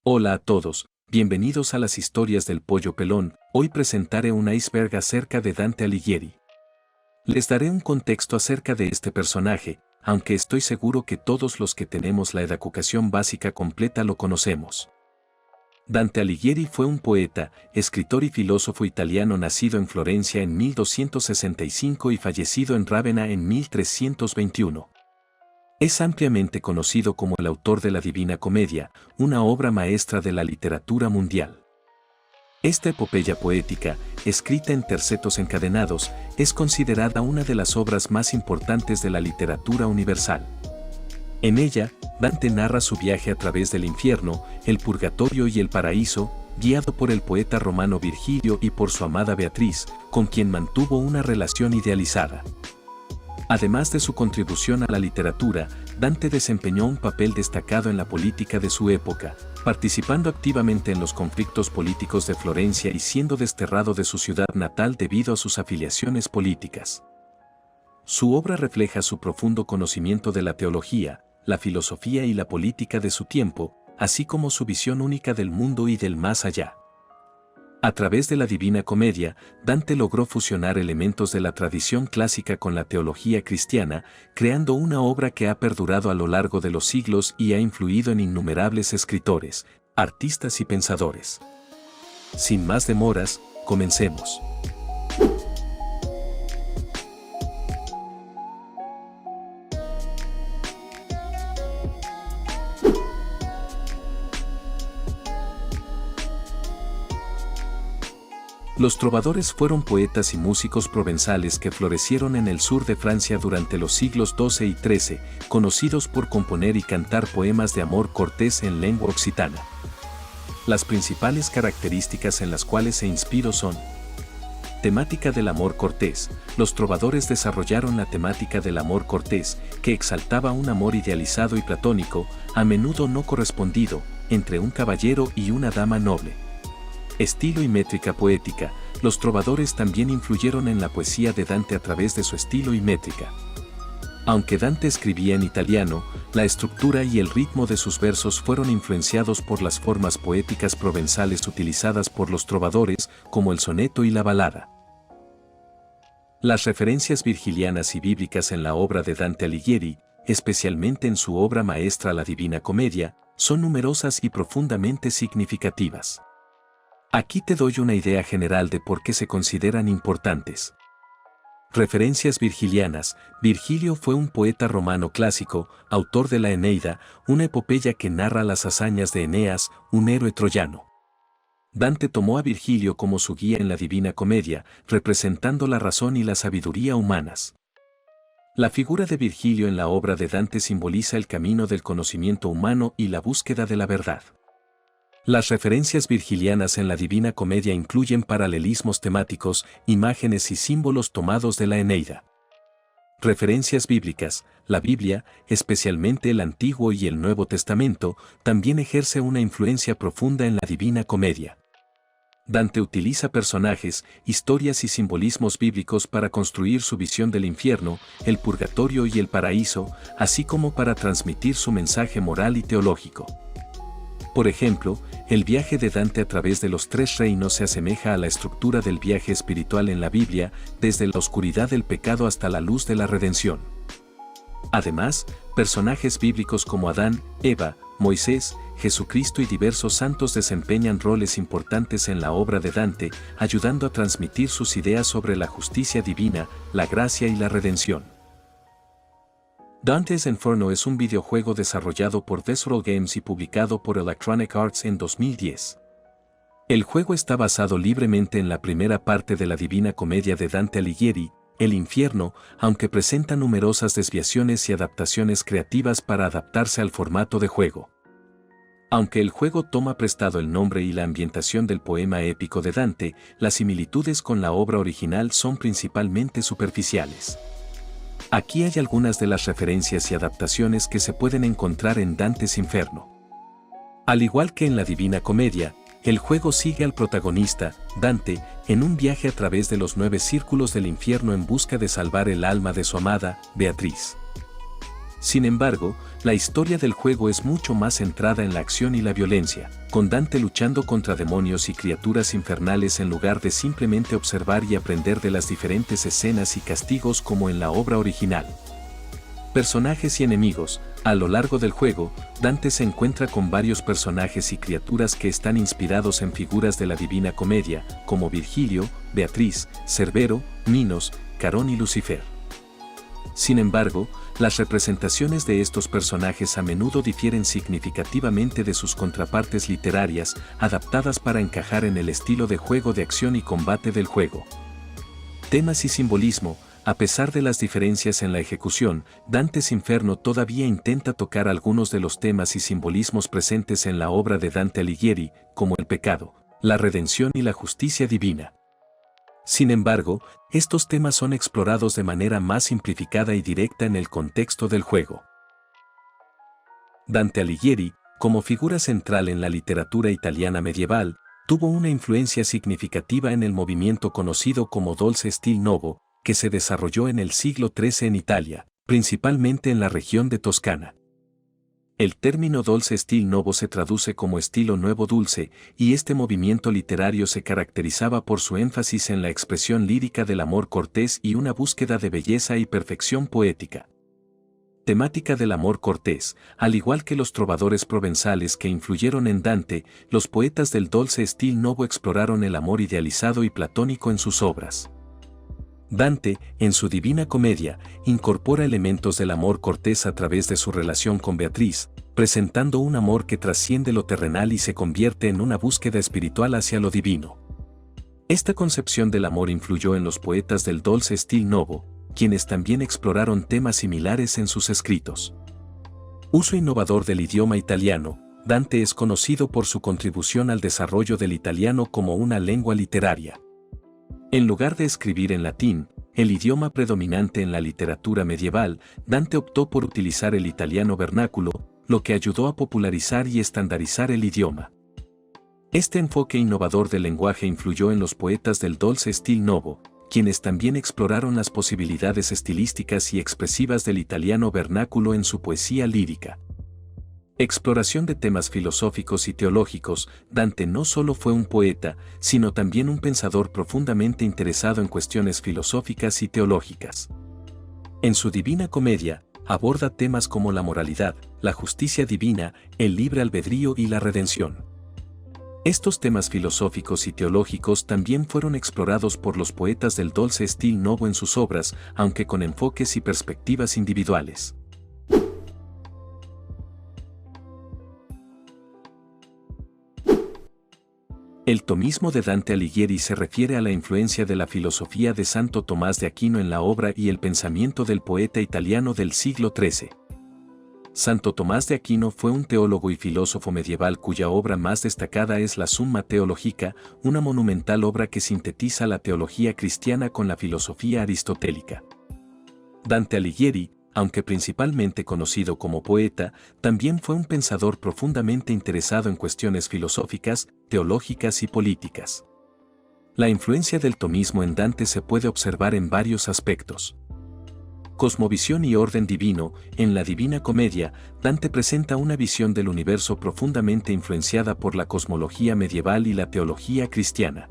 Hola a todos, bienvenidos a las historias del pollo pelón. Hoy presentaré un iceberg acerca de Dante Alighieri. Les daré un contexto acerca de este personaje, aunque estoy seguro que todos los que tenemos la educación básica completa lo conocemos. Dante Alighieri fue un poeta, escritor y filósofo italiano nacido en Florencia en 1265 y fallecido en Rávena en 1321. Es ampliamente conocido como el autor de la Divina Comedia, una obra maestra de la literatura mundial. Esta epopeya poética, escrita en tercetos encadenados, es considerada una de las obras más importantes de la literatura universal. En ella, Dante narra su viaje a través del infierno, el purgatorio y el paraíso, guiado por el poeta romano Virgilio y por su amada Beatriz, con quien mantuvo una relación idealizada. Además de su contribución a la literatura, Dante desempeñó un papel destacado en la política de su época, participando activamente en los conflictos políticos de Florencia y siendo desterrado de su ciudad natal debido a sus afiliaciones políticas. Su obra refleja su profundo conocimiento de la teología, la filosofía y la política de su tiempo, así como su visión única del mundo y del más allá. A través de la Divina Comedia, Dante logró fusionar elementos de la tradición clásica con la teología cristiana, creando una obra que ha perdurado a lo largo de los siglos y ha influido en innumerables escritores, artistas y pensadores. Sin más demoras, comencemos. Los trovadores fueron poetas y músicos provenzales que florecieron en el sur de Francia durante los siglos XII y XIII, conocidos por componer y cantar poemas de amor cortés en lengua occitana. Las principales características en las cuales se inspiró son: temática del amor cortés. Los trovadores desarrollaron la temática del amor cortés, que exaltaba un amor idealizado y platónico, a menudo no correspondido, entre un caballero y una dama noble. Estilo y métrica poética. Los trovadores también influyeron en la poesía de Dante a través de su estilo y métrica. Aunque Dante escribía en italiano, la estructura y el ritmo de sus versos fueron influenciados por las formas poéticas provenzales utilizadas por los trovadores, como el soneto y la balada. Las referencias virgilianas y bíblicas en la obra de Dante Alighieri, especialmente en su obra maestra La Divina Comedia, son numerosas y profundamente significativas. Aquí te doy una idea general de por qué se consideran importantes. Referencias virgilianas. Virgilio fue un poeta romano clásico, autor de la Eneida, una epopeya que narra las hazañas de Eneas, un héroe troyano. Dante tomó a Virgilio como su guía en la Divina Comedia, representando la razón y la sabiduría humanas. La figura de Virgilio en la obra de Dante simboliza el camino del conocimiento humano y la búsqueda de la verdad. Las referencias virgilianas en la Divina Comedia incluyen paralelismos temáticos, imágenes y símbolos tomados de la Eneida. Referencias bíblicas. La Biblia, especialmente el Antiguo y el Nuevo Testamento, también ejerce una influencia profunda en la Divina Comedia. Dante utiliza personajes, historias y simbolismos bíblicos para construir su visión del infierno, el purgatorio y el paraíso, así como para transmitir su mensaje moral y teológico. Por ejemplo, el viaje de Dante a través de los tres reinos se asemeja a la estructura del viaje espiritual en la Biblia, desde la oscuridad del pecado hasta la luz de la redención. Además, personajes bíblicos como Adán, Eva, Moisés, Jesucristo y diversos santos desempeñan roles importantes en la obra de Dante, ayudando a transmitir sus ideas sobre la justicia divina, la gracia y la redención. Dante's Inferno es un videojuego desarrollado por Visceral Games y publicado por Electronic Arts en 2010. El juego está basado libremente en la primera parte de la Divina Comedia de Dante Alighieri, El Infierno, aunque presenta numerosas desviaciones y adaptaciones creativas para adaptarse al formato de juego. Aunque el juego toma prestado el nombre y la ambientación del poema épico de Dante, las similitudes con la obra original son principalmente superficiales. Aquí hay algunas de las referencias y adaptaciones que se pueden encontrar en Dante's Inferno. Al igual que en la Divina Comedia, el juego sigue al protagonista, Dante, en un viaje a través de los 9 círculos del infierno en busca de salvar el alma de su amada, Beatriz. Sin embargo, la historia del juego es mucho más centrada en la acción y la violencia, con Dante luchando contra demonios y criaturas infernales en lugar de simplemente observar y aprender de las diferentes escenas y castigos como en la obra original. Personajes y enemigos. A lo largo del juego, Dante se encuentra con varios personajes y criaturas que están inspirados en figuras de la Divina Comedia, como Virgilio, Beatriz, Cerbero, Minos, Carón y Lucifer. Sin embargo, las representaciones de estos personajes a menudo difieren significativamente de sus contrapartes literarias, adaptadas para encajar en el estilo de juego de acción y combate del juego. Temas y simbolismo. A pesar de las diferencias en la ejecución, Dante's Inferno todavía intenta tocar algunos de los temas y simbolismos presentes en la obra de Dante Alighieri, como el pecado, la redención y la justicia divina. Sin embargo, estos temas son explorados de manera más simplificada y directa en el contexto del juego. Dante Alighieri, como figura central en la literatura italiana medieval, tuvo una influencia significativa en el movimiento conocido como Dolce Stil Novo, que se desarrolló en el siglo XIII en Italia, principalmente en la región de Toscana. El término Dolce Stil Novo se traduce como estilo nuevo dulce, y este movimiento literario se caracterizaba por su énfasis en la expresión lírica del amor cortés y una búsqueda de belleza y perfección poética. Temática del amor cortés. Al igual que los trovadores provenzales que influyeron en Dante, los poetas del Dolce Stil Novo exploraron el amor idealizado y platónico en sus obras. Dante, en su Divina Comedia, incorpora elementos del amor cortés a través de su relación con Beatriz, presentando un amor que trasciende lo terrenal y se convierte en una búsqueda espiritual hacia lo divino. Esta concepción del amor influyó en los poetas del Dolce Stil Novo, quienes también exploraron temas similares en sus escritos. Uso innovador del idioma italiano. Dante es conocido por su contribución al desarrollo del italiano como una lengua literaria. En lugar de escribir en latín, el idioma predominante en la literatura medieval, Dante optó por utilizar el italiano vernáculo, lo que ayudó a popularizar y estandarizar el idioma. Este enfoque innovador del lenguaje influyó en los poetas del Dolce Stil Novo, quienes también exploraron las posibilidades estilísticas y expresivas del italiano vernáculo en su poesía lírica. Exploración de temas filosóficos y teológicos. Dante no solo fue un poeta, sino también un pensador profundamente interesado en cuestiones filosóficas y teológicas. En su Divina Comedia, aborda temas como la moralidad, la justicia divina, el libre albedrío y la redención. Estos temas filosóficos y teológicos también fueron explorados por los poetas del Dolce Stil Novo en sus obras, aunque con enfoques y perspectivas individuales. El tomismo de Dante Alighieri se refiere a la influencia de la filosofía de Santo Tomás de Aquino en la obra y el pensamiento del poeta italiano del siglo XIII. Santo Tomás de Aquino fue un teólogo y filósofo medieval cuya obra más destacada es la Summa Theologica, una monumental obra que sintetiza la teología cristiana con la filosofía aristotélica. Dante Alighieri, aunque principalmente conocido como poeta, también fue un pensador profundamente interesado en cuestiones filosóficas, teológicas y políticas. La influencia del tomismo en Dante se puede observar en varios aspectos. Cosmovisión y orden divino. En la Divina Comedia, Dante presenta una visión del universo profundamente influenciada por la cosmología medieval y la teología cristiana.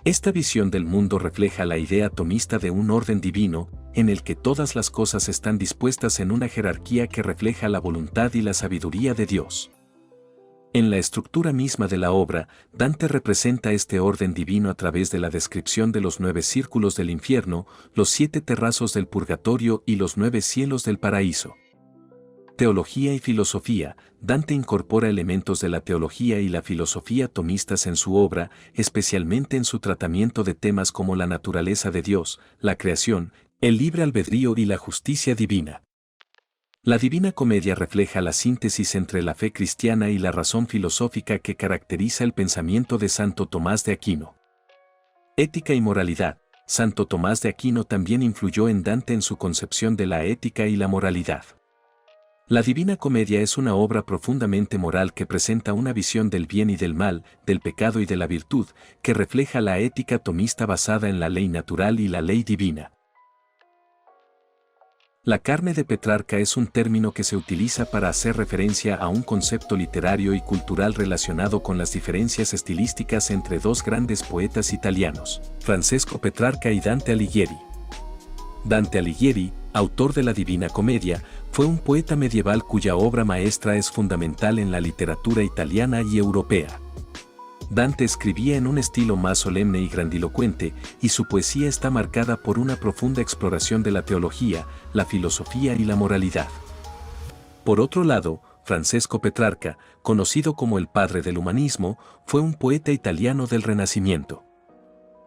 Esta visión del mundo refleja la idea tomista de un orden divino, en el que todas las cosas están dispuestas en una jerarquía que refleja la voluntad y la sabiduría de Dios. En la estructura misma de la obra, Dante representa este orden divino a través de la descripción de los 9 círculos del infierno, los 7 terrazos del purgatorio y los 9 cielos del paraíso. Teología y filosofía. Dante incorpora elementos de la teología y la filosofía tomistas en su obra, especialmente en su tratamiento de temas como la naturaleza de Dios, la creación, el libre albedrío y la justicia divina. La Divina Comedia refleja la síntesis entre la fe cristiana y la razón filosófica que caracteriza el pensamiento de Santo Tomás de Aquino. Ética y moralidad. Santo Tomás de Aquino también influyó en Dante en su concepción de la ética y la moralidad. La Divina Comedia es una obra profundamente moral que presenta una visión del bien y del mal, del pecado y de la virtud, que refleja la ética tomista basada en la ley natural y la ley divina. La carne de Petrarca es un término que se utiliza para hacer referencia a un concepto literario y cultural relacionado con las diferencias estilísticas entre dos grandes poetas italianos, Francesco Petrarca y Dante Alighieri. Dante Alighieri, autor de la Divina Comedia, fue un poeta medieval cuya obra maestra es fundamental en la literatura italiana y europea. Dante escribía en un estilo más solemne y grandilocuente, y su poesía está marcada por una profunda exploración de la teología, la filosofía y la moralidad. Por otro lado, Francesco Petrarca, conocido como el padre del humanismo, fue un poeta italiano del Renacimiento.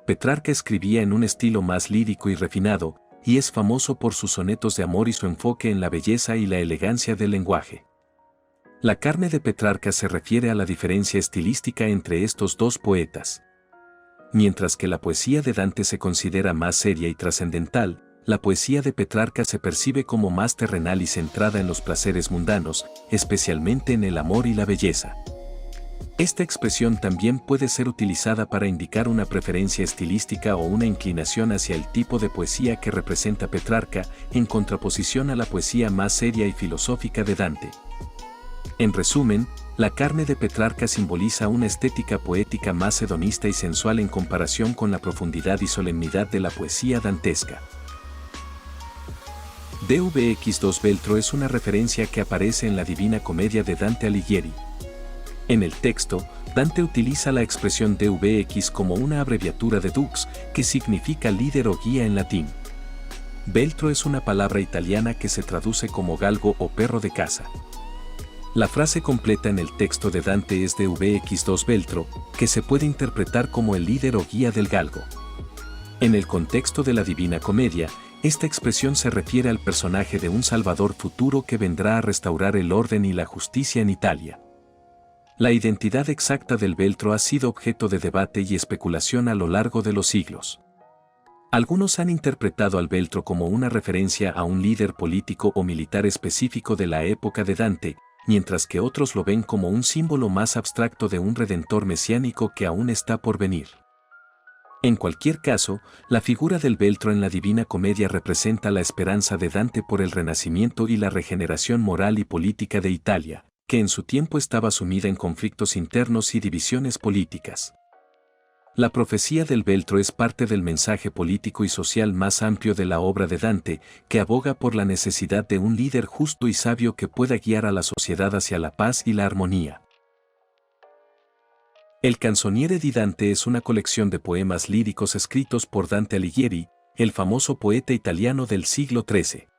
Petrarca escribía en un estilo más lírico y refinado, y es famoso por sus sonetos de amor y su enfoque en la belleza y la elegancia del lenguaje. La carne de Petrarca se refiere a la diferencia estilística entre estos dos poetas. Mientras que la poesía de Dante se considera más seria y trascendental, la poesía de Petrarca se percibe como más terrenal y centrada en los placeres mundanos, especialmente en el amor y la belleza. Esta expresión también puede ser utilizada para indicar una preferencia estilística o una inclinación hacia el tipo de poesía que representa Petrarca, en contraposición a la poesía más seria y filosófica de Dante. En resumen, la carne de Petrarca simboliza una estética poética más hedonista y sensual en comparación con la profundidad y solemnidad de la poesía dantesca. Dvx2 Veltro es una referencia que aparece en la Divina Comedia de Dante Alighieri. En el texto, Dante utiliza la expresión Dvx como una abreviatura de dux, que significa líder o guía en latín. Veltro es una palabra italiana que se traduce como galgo o perro de caza. La frase completa en el texto de Dante es Dvx2 Veltro, que se puede interpretar como el líder o guía del galgo. En el contexto de la Divina Comedia, esta expresión se refiere al personaje de un Salvador futuro que vendrá a restaurar el orden y la justicia en Italia. La identidad exacta del Veltro ha sido objeto de debate y especulación a lo largo de los siglos. Algunos han interpretado al Veltro como una referencia a un líder político o militar específico de la época de Dante, mientras que otros lo ven como un símbolo más abstracto de un redentor mesiánico que aún está por venir. En cualquier caso, la figura del Veltro en la Divina Comedia representa la esperanza de Dante por el renacimiento y la regeneración moral y política de Italia, que en su tiempo estaba sumida en conflictos internos y divisiones políticas. La profecía del Veltro es parte del mensaje político y social más amplio de la obra de Dante, que aboga por la necesidad de un líder justo y sabio que pueda guiar a la sociedad hacia la paz y la armonía. El Canzoniere di Dante es una colección de poemas líricos escritos por Dante Alighieri, el famoso poeta italiano del siglo XIII.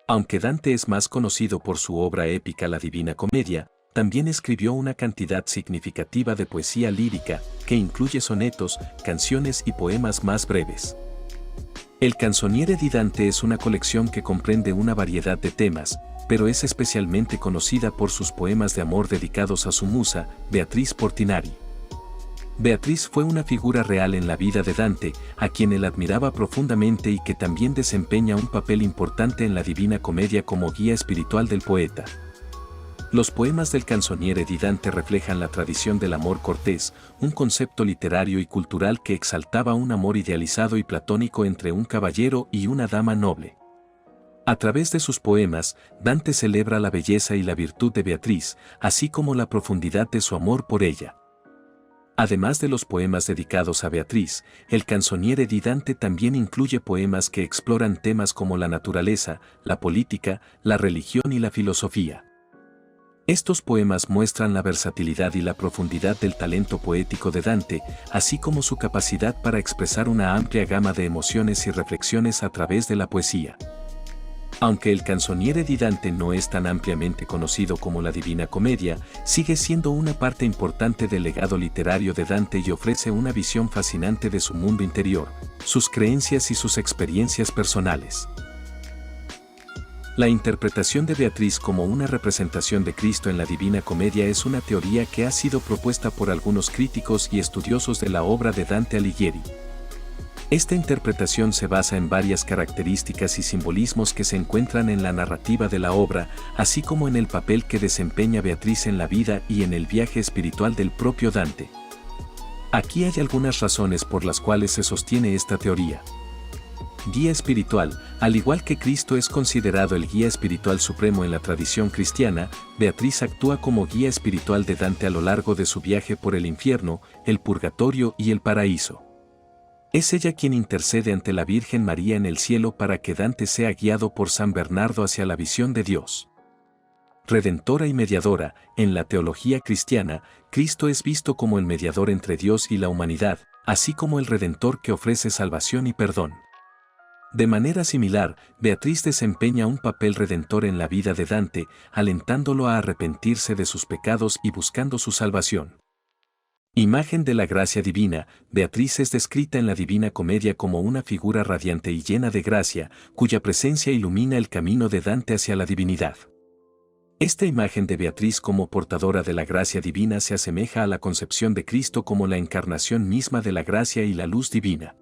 Aunque Dante es más conocido por su obra épica La Divina Comedia, también escribió una cantidad significativa de poesía lírica, que incluye sonetos, canciones y poemas más breves. El Canzoniere di Dante es una colección que comprende una variedad de temas, pero es especialmente conocida por sus poemas de amor dedicados a su musa, Beatriz Portinari. Beatriz fue una figura real en la vida de Dante, a quien él admiraba profundamente y que también desempeña un papel importante en la Divina Comedia como guía espiritual del poeta. Los poemas del Canzoniere di Dante reflejan la tradición del amor cortés, un concepto literario y cultural que exaltaba un amor idealizado y platónico entre un caballero y una dama noble. A través de sus poemas, Dante celebra la belleza y la virtud de Beatriz, así como la profundidad de su amor por ella. Además de los poemas dedicados a Beatriz, el Canzoniere di Dante también incluye poemas que exploran temas como la naturaleza, la política, la religión y la filosofía. Estos poemas muestran la versatilidad y la profundidad del talento poético de Dante, así como su capacidad para expresar una amplia gama de emociones y reflexiones a través de la poesía. Aunque el Canzoniere di Dante no es tan ampliamente conocido como la Divina Comedia, sigue siendo una parte importante del legado literario de Dante y ofrece una visión fascinante de su mundo interior, sus creencias y sus experiencias personales. La interpretación de Beatriz como una representación de Cristo en la Divina Comedia es una teoría que ha sido propuesta por algunos críticos y estudiosos de la obra de Dante Alighieri. Esta interpretación se basa en varias características y simbolismos que se encuentran en la narrativa de la obra, así como en el papel que desempeña Beatriz en la vida y en el viaje espiritual del propio Dante. Aquí hay algunas razones por las cuales se sostiene esta teoría. Guía espiritual. Al igual que Cristo es considerado el guía espiritual supremo en la tradición cristiana, Beatriz actúa como guía espiritual de Dante a lo largo de su viaje por el infierno, el purgatorio y el paraíso. Es ella quien intercede ante la Virgen María en el cielo para que Dante sea guiado por San Bernardo hacia la visión de Dios. Redentora y mediadora. En la teología cristiana, Cristo es visto como el mediador entre Dios y la humanidad, así como el Redentor que ofrece salvación y perdón. De manera similar, Beatriz desempeña un papel redentor en la vida de Dante, alentándolo a arrepentirse de sus pecados y buscando su salvación. Imagen de la gracia divina. Beatriz es descrita en la Divina Comedia como una figura radiante y llena de gracia, cuya presencia ilumina el camino de Dante hacia la divinidad. Esta imagen de Beatriz como portadora de la gracia divina se asemeja a la concepción de Cristo como la encarnación misma de la gracia y la luz divina.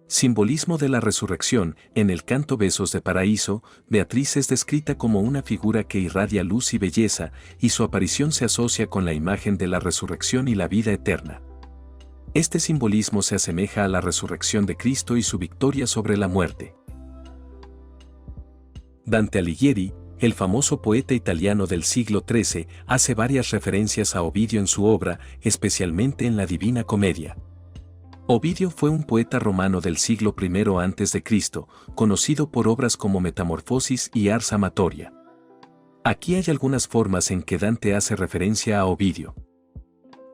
Simbolismo de la resurrección. En el canto Besos de Paraíso, Beatriz es descrita como una figura que irradia luz y belleza, y su aparición se asocia con la imagen de la resurrección y la vida eterna. Este simbolismo se asemeja a la resurrección de Cristo y su victoria sobre la muerte. Dante Alighieri, el famoso poeta italiano del siglo XIII, hace varias referencias a Ovidio en su obra, especialmente en la Divina Comedia. Ovidio fue un poeta romano del siglo I a.C., conocido por obras como Metamorfosis y Ars Amatoria. Aquí hay algunas formas en que Dante hace referencia a Ovidio.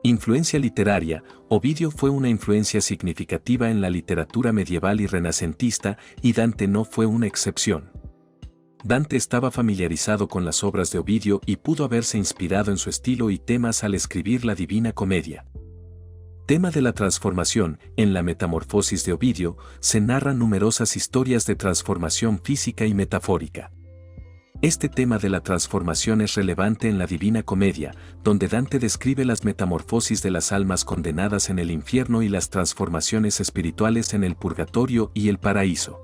Influencia literaria. Ovidio fue una influencia significativa en la literatura medieval y renacentista, y Dante no fue una excepción. Dante estaba familiarizado con las obras de Ovidio y pudo haberse inspirado en su estilo y temas al escribir la Divina Comedia. Tema de la transformación. En la Metamorfosis de Ovidio, se narran numerosas historias de transformación física y metafórica. Este tema de la transformación es relevante en la Divina Comedia, donde Dante describe las metamorfosis de las almas condenadas en el infierno y las transformaciones espirituales en el purgatorio y el paraíso.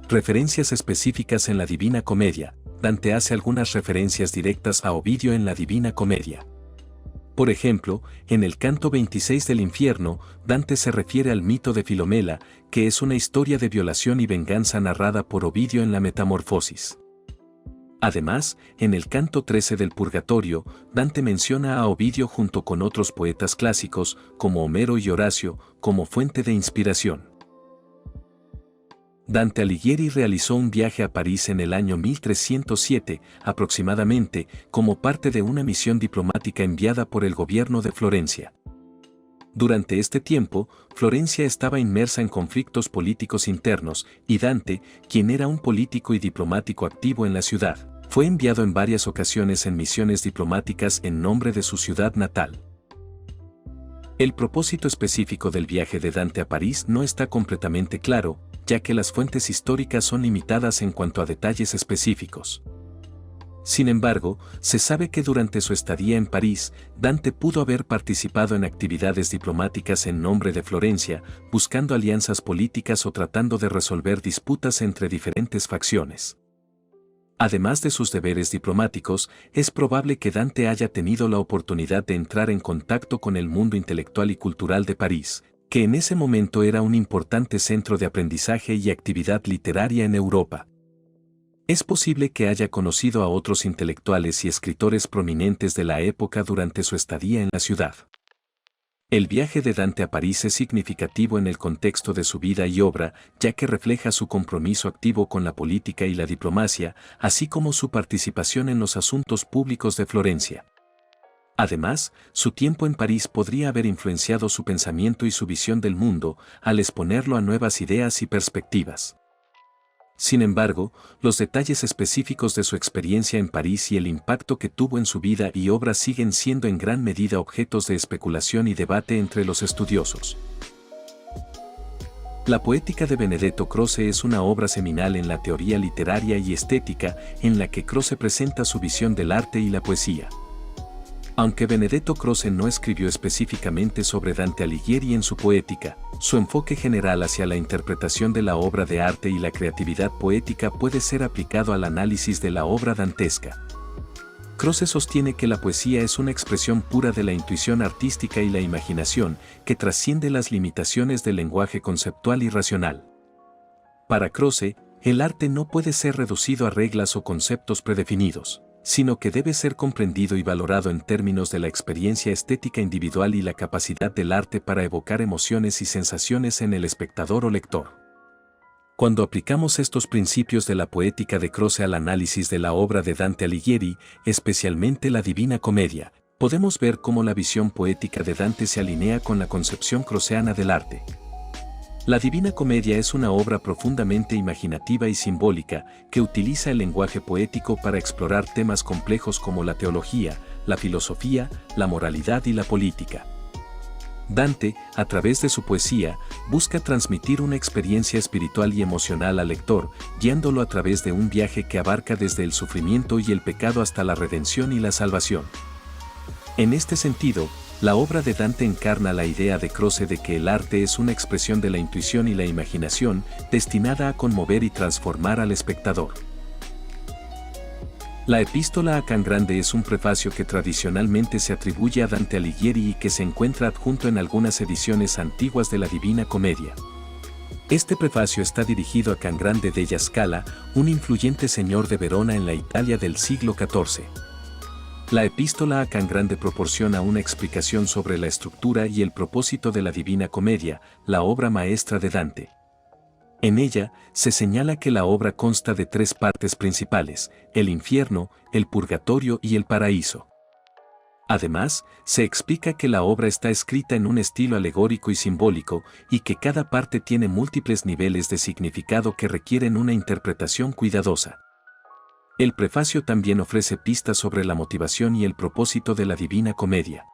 Referencias específicas en la Divina Comedia. Dante hace algunas referencias directas a Ovidio en la Divina Comedia. Por ejemplo, en el canto 26 del infierno, Dante se refiere al mito de Filomela, que es una historia de violación y venganza narrada por Ovidio en la Metamorfosis. Además, en el canto 13 del Purgatorio, Dante menciona a Ovidio junto con otros poetas clásicos, como Homero y Horacio, como fuente de inspiración. Dante Alighieri realizó un viaje a París en el año 1307, aproximadamente, como parte de una misión diplomática enviada por el gobierno de Florencia. Durante este tiempo, Florencia estaba inmersa en conflictos políticos internos, y Dante, quien era un político y diplomático activo en la ciudad, fue enviado en varias ocasiones en misiones diplomáticas en nombre de su ciudad natal. El propósito específico del viaje de Dante a París no está completamente claro, ya que las fuentes históricas son limitadas en cuanto a detalles específicos. Sin embargo, se sabe que durante su estadía en París, Dante pudo haber participado en actividades diplomáticas en nombre de Florencia, buscando alianzas políticas o tratando de resolver disputas entre diferentes facciones. Además de sus deberes diplomáticos, es probable que Dante haya tenido la oportunidad de entrar en contacto con el mundo intelectual y cultural de París, que en ese momento era un importante centro de aprendizaje y actividad literaria en Europa. Es posible que haya conocido a otros intelectuales y escritores prominentes de la época durante su estadía en la ciudad. El viaje de Dante a París es significativo en el contexto de su vida y obra, ya que refleja su compromiso activo con la política y la diplomacia, así como su participación en los asuntos públicos de Florencia. Además, su tiempo en París podría haber influenciado su pensamiento y su visión del mundo, al exponerlo a nuevas ideas y perspectivas. Sin embargo, los detalles específicos de su experiencia en París y el impacto que tuvo en su vida y obra siguen siendo en gran medida objetos de especulación y debate entre los estudiosos. La Poética de Benedetto Croce es una obra seminal en la teoría literaria y estética, en la que Croce presenta su visión del arte y la poesía. Aunque Benedetto Croce no escribió específicamente sobre Dante Alighieri en su Poética, su enfoque general hacia la interpretación de la obra de arte y la creatividad poética puede ser aplicado al análisis de la obra dantesca. Croce sostiene que la poesía es una expresión pura de la intuición artística y la imaginación, que trasciende las limitaciones del lenguaje conceptual y racional. Para Croce, el arte no puede ser reducido a reglas o conceptos predefinidos, sino que debe ser comprendido y valorado en términos de la experiencia estética individual y la capacidad del arte para evocar emociones y sensaciones en el espectador o lector. Cuando aplicamos estos principios de la poética de Croce al análisis de la obra de Dante Alighieri, especialmente la Divina Comedia, podemos ver cómo la visión poética de Dante se alinea con la concepción croceana del arte. La Divina Comedia es una obra profundamente imaginativa y simbólica que utiliza el lenguaje poético para explorar temas complejos como la teología, la filosofía, la moralidad y la política. Dante, a través de su poesía, busca transmitir una experiencia espiritual y emocional al lector, guiándolo a través de un viaje que abarca desde el sufrimiento y el pecado hasta la redención y la salvación. En este sentido, la obra de Dante encarna la idea de Croce de que el arte es una expresión de la intuición y la imaginación, destinada a conmover y transformar al espectador. La Epístola a Can Grande es un prefacio que tradicionalmente se atribuye a Dante Alighieri y que se encuentra adjunto en algunas ediciones antiguas de la Divina Comedia. Este prefacio está dirigido a Can Grande della Scala, un influyente señor de Verona en la Italia del siglo XIV. La Epístola a Can Grande proporciona una explicación sobre la estructura y el propósito de la Divina Comedia, la obra maestra de Dante. En ella, se señala que la obra consta de tres partes principales: el infierno, el purgatorio y el paraíso. Además, se explica que la obra está escrita en un estilo alegórico y simbólico, y que cada parte tiene múltiples niveles de significado que requieren una interpretación cuidadosa. El prefacio también ofrece pistas sobre la motivación y el propósito de la Divina Comedia.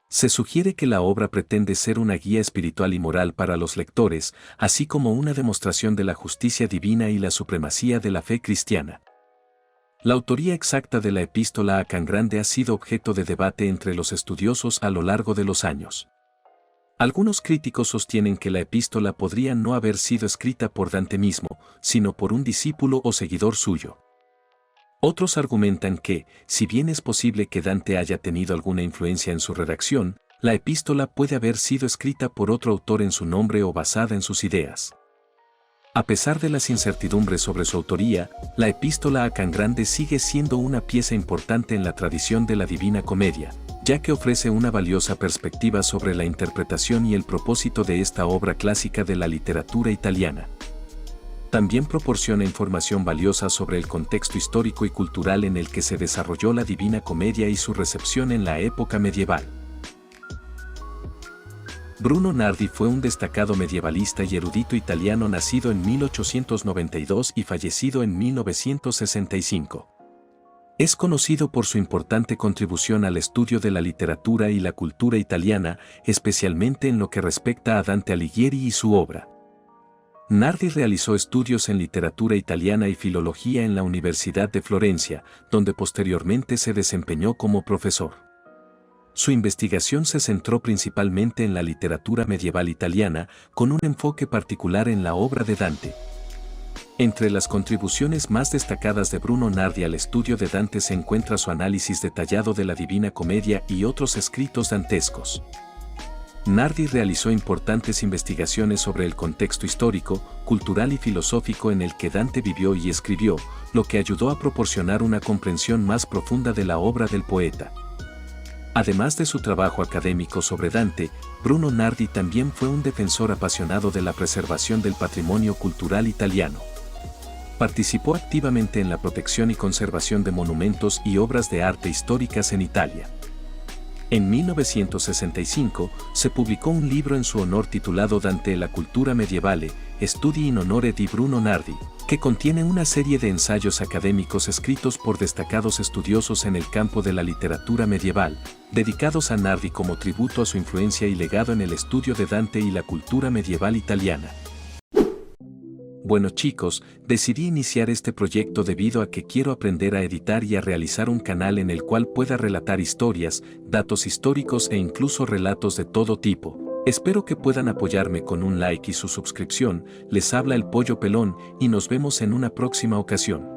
Se sugiere que la obra pretende ser una guía espiritual y moral para los lectores, así como una demostración de la justicia divina y la supremacía de la fe cristiana. La autoría exacta de la Epístola a Can Grande ha sido objeto de debate entre los estudiosos a lo largo de los años. Algunos críticos sostienen que la epístola podría no haber sido escrita por Dante mismo, sino por un discípulo o seguidor suyo. Otros argumentan que, si bien es posible que Dante haya tenido alguna influencia en su redacción, la epístola puede haber sido escrita por otro autor en su nombre o basada en sus ideas. A pesar de las incertidumbres sobre su autoría, la Epístola a Can Grande sigue siendo una pieza importante en la tradición de la Divina Comedia, ya que ofrece una valiosa perspectiva sobre la interpretación y el propósito de esta obra clásica de la literatura italiana. También proporciona información valiosa sobre el contexto histórico y cultural en el que se desarrolló la Divina Comedia y su recepción en la época medieval. Bruno Nardi fue un destacado medievalista y erudito italiano nacido en 1892 y fallecido en 1965. Es conocido por su importante contribución al estudio de la literatura y la cultura italiana, especialmente en lo que respecta a Dante Alighieri y su obra. Nardi realizó estudios en literatura italiana y filología en la Universidad de Florencia, donde posteriormente se desempeñó como profesor. Su investigación se centró principalmente en la literatura medieval italiana, con un enfoque particular en la obra de Dante. Entre las contribuciones más destacadas de Bruno Nardi al estudio de Dante se encuentra su análisis detallado de la Divina Comedia y otros escritos dantescos. Nardi realizó importantes investigaciones sobre el contexto histórico, cultural y filosófico en el que Dante vivió y escribió, lo que ayudó a proporcionar una comprensión más profunda de la obra del poeta. Además de su trabajo académico sobre Dante, Bruno Nardi también fue un defensor apasionado de la preservación del patrimonio cultural italiano. Participó activamente en la protección y conservación de monumentos y obras de arte históricas en Italia. En 1965, se publicó un libro en su honor titulado Dante e la cultura medievale, Studi in onore di Bruno Nardi, que contiene una serie de ensayos académicos escritos por destacados estudiosos en el campo de la literatura medieval, dedicados a Nardi como tributo a su influencia y legado en el estudio de Dante y la cultura medieval italiana. Bueno chicos, decidí iniciar este proyecto debido a que quiero aprender a editar y a realizar un canal en el cual pueda relatar historias, datos históricos e incluso relatos de todo tipo. Espero que puedan apoyarme con un like y su suscripción. Les habla el Pollo Pelón y nos vemos en una próxima ocasión.